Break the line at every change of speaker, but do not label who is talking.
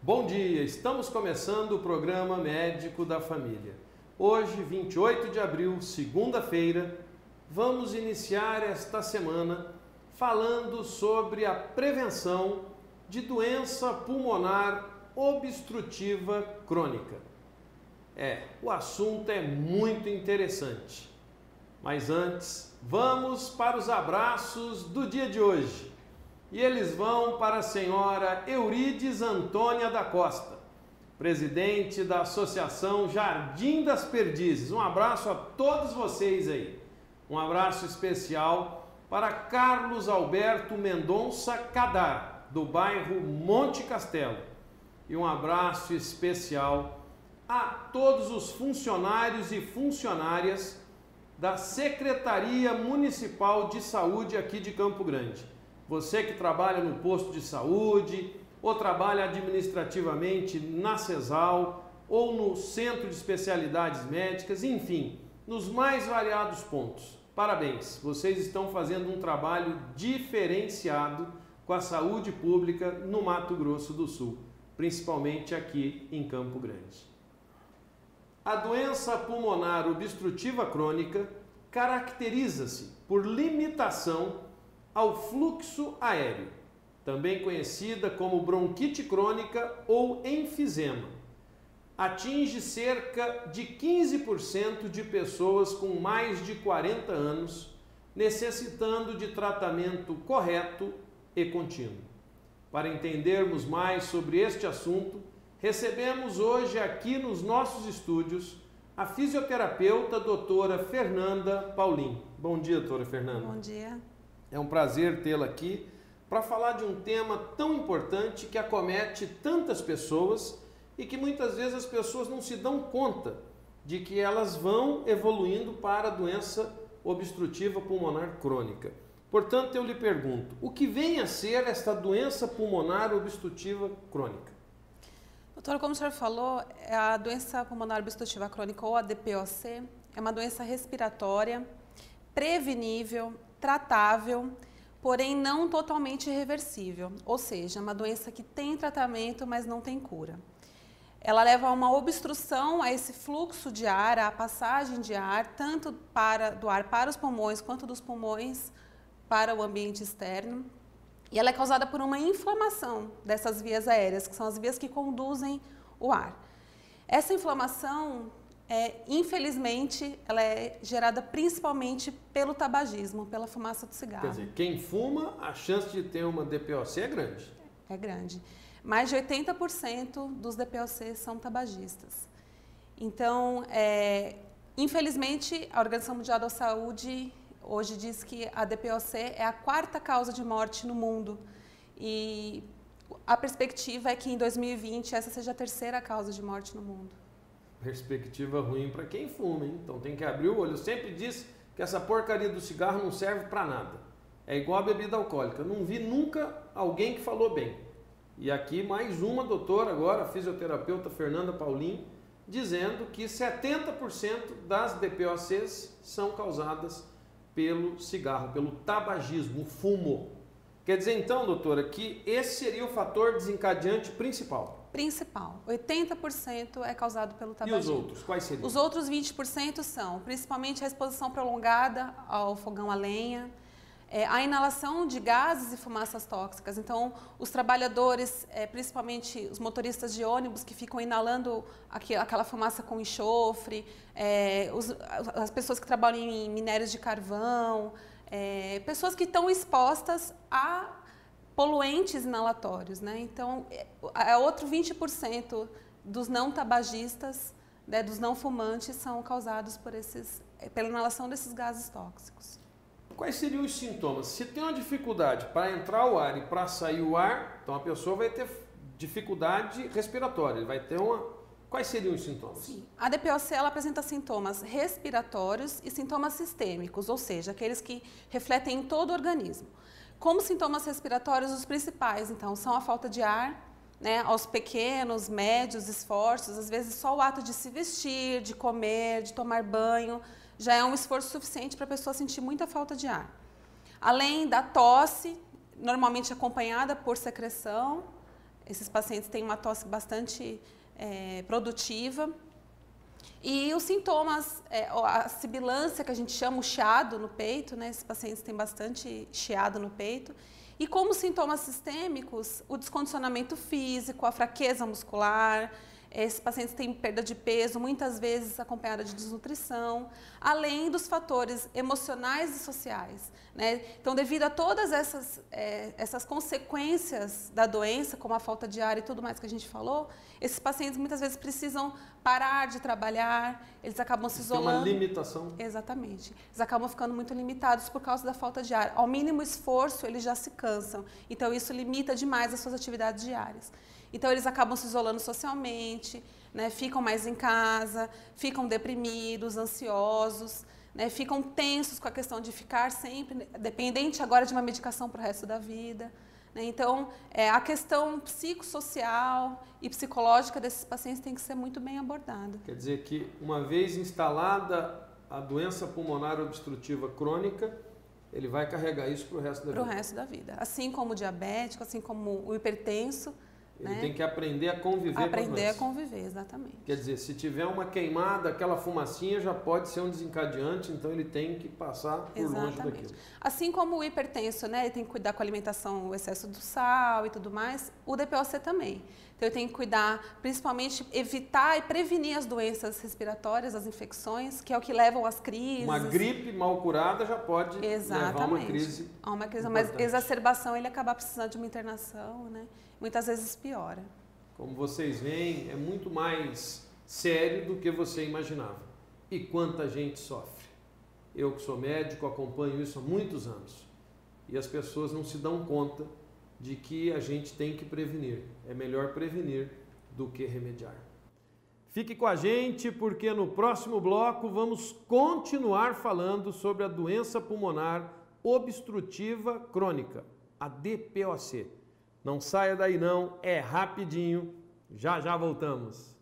Bom dia, estamos começando o programa Médico da Família. Hoje, 28 de abril, segunda-feira, vamos iniciar esta semana falando sobre a prevenção de doença pulmonar obstrutiva crônica. O assunto é muito interessante. Mas antes, vamos para os abraços do dia de hoje. E eles vão para a senhora Eurides Antônia da Costa, presidente da Associação Jardim das Perdizes. Um abraço a todos vocês aí. Um abraço especial para Carlos Alberto Mendonça Cadar, do bairro Monte Castelo. E um abraço especial a todos os funcionários e funcionárias da Secretaria Municipal de Saúde aqui de Campo Grande. Você que trabalha no posto de saúde, ou trabalha administrativamente na CESAL, ou no Centro de Especialidades Médicas, enfim, nos mais variados pontos. Parabéns, vocês estão fazendo um trabalho diferenciado com a saúde pública no Mato Grosso do Sul, principalmente aqui em Campo Grande. A doença pulmonar obstrutiva crônica caracteriza-se por limitação ao fluxo aéreo, também conhecida como bronquite crônica ou enfisema. Atinge cerca de 15% de pessoas com mais de 40 anos, necessitando de tratamento correto e contínuo. Para entendermos mais sobre este assunto, recebemos hoje aqui nos nossos estúdios a fisioterapeuta doutora Fernanda Paulin. Bom dia, doutora Fernanda.
Bom dia.
É um prazer tê-la aqui para falar de um tema tão importante que acomete tantas pessoas e que muitas vezes as pessoas não se dão conta de que elas vão evoluindo para a doença obstrutiva pulmonar crônica. Portanto, eu lhe pergunto, o que vem a ser esta doença pulmonar obstrutiva crônica?
Doutor, como o senhor falou, a doença pulmonar obstrutiva crônica, ou a DPOC, é uma doença respiratória, prevenível, tratável, porém não totalmente reversível, ou seja, é uma doença que tem tratamento, mas não tem cura. Ela leva a uma obstrução a esse fluxo de ar, à passagem de ar, tanto do ar para os pulmões, quanto dos pulmões para o ambiente externo. E ela é causada por uma inflamação dessas vias aéreas, que são as vias que conduzem o ar. Essa inflamação, infelizmente, ela é gerada principalmente pelo tabagismo, pela fumaça do cigarro.
Quer dizer, quem fuma, a chance de ter uma DPOC é grande.
É grande. Mais de 80% dos DPOCs são tabagistas. Então, infelizmente, a Organização Mundial da Saúde hoje diz que a DPOC é a quarta causa de morte no mundo. E a perspectiva é que em 2020 essa seja a terceira causa de morte no mundo.
Perspectiva ruim para quem fuma, hein? Então tem que abrir o olho. Eu sempre disse que essa porcaria do cigarro não serve para nada. É igual a bebida alcoólica. Eu não vi nunca alguém que falou bem. E aqui mais uma doutora agora, a fisioterapeuta Fernanda Paulin, dizendo que 70% das DPOCs são causadas pelo cigarro, pelo tabagismo, o fumo. Quer dizer então, doutora, que esse seria o fator desencadeante principal?
Principal. 80% é causado pelo tabagismo.
E os outros? Quais seriam?
Os outros 20% são, principalmente, a exposição prolongada ao fogão a lenha, a inalação de gases e fumaças tóxicas. Então, os trabalhadores, principalmente os motoristas de ônibus que ficam inalando aquela fumaça com enxofre, as pessoas que trabalham em minérios de carvão, pessoas que estão expostas a poluentes inalatórios, né? Então, outro 20% dos não tabagistas, dos não fumantes, são causados pela inalação desses gases tóxicos.
Quais seriam os sintomas? Se tem uma dificuldade para entrar o ar e para sair o ar, então a pessoa vai ter dificuldade respiratória, vai ter Quais seriam os sintomas?
Sim. A DPOC ela apresenta sintomas respiratórios e sintomas sistêmicos, ou seja, aqueles que refletem em todo o organismo. Como sintomas respiratórios, os principais, então, são a falta de ar, né, aos pequenos, médios esforços, às vezes só o ato de se vestir, de comer, de tomar banho, já é um esforço suficiente para a pessoa sentir muita falta de ar. Além da tosse, normalmente acompanhada por secreção, Esses pacientes têm uma tosse bastante produtiva. E os sintomas, a sibilância que a gente chama, o chiado no peito, né? Esses pacientes têm bastante chiado no peito. E como sintomas sistêmicos, o descondicionamento físico, a fraqueza muscular, esses pacientes têm perda de peso, muitas vezes acompanhada de desnutrição, além dos fatores emocionais e sociais, né? Então, devido a todas essas consequências da doença, como a falta de ar e tudo mais que a gente falou, esses pacientes muitas vezes precisam parar de trabalhar, eles acabam se isolando.
Tem uma limitação.
Exatamente. Eles acabam ficando muito limitados por causa da falta de ar. Ao mínimo esforço, eles já se cansam. Então, isso limita demais as suas atividades diárias. Então, eles acabam se isolando socialmente, né? Ficam mais em casa, ficam deprimidos, ansiosos, né? Ficam tensos com a questão de ficar sempre dependente agora de uma medicação para o resto da vida. Né? Então, a questão psicossocial e psicológica desses pacientes tem que ser muito bem abordada.
Quer dizer que, uma vez instalada a doença pulmonar obstrutiva crônica, ele vai carregar isso para o resto da vida.
Para o resto da vida. Assim como o diabético, assim como o hipertenso.
Ele tem que aprender a conviver com a doença.
Aprender a conviver, exatamente.
Quer dizer, se tiver uma queimada, aquela fumacinha já pode ser um desencadeante, então ele tem que passar por longe daquilo.
Assim como o hipertenso, né, ele tem que cuidar com a alimentação, o excesso do sal e tudo mais, o DPOC também. Então, ele tem que cuidar, principalmente, evitar e prevenir as doenças respiratórias, as infecções, que é o que levam às crises.
Uma gripe mal curada já pode levar a uma crise.
A uma crise, mas exacerbação, ele acaba precisando de uma internação, né? Muitas vezes piora.
Como vocês veem, é muito mais sério do que você imaginava. E quanta gente sofre. Eu que sou médico, acompanho isso há muitos anos. E as pessoas não se dão conta de que a gente tem que prevenir. É melhor prevenir do que remediar. Fique com a gente, porque no próximo bloco vamos continuar falando sobre a doença pulmonar obstrutiva crônica, a DPOC. Não saia daí não, é rapidinho, já já voltamos.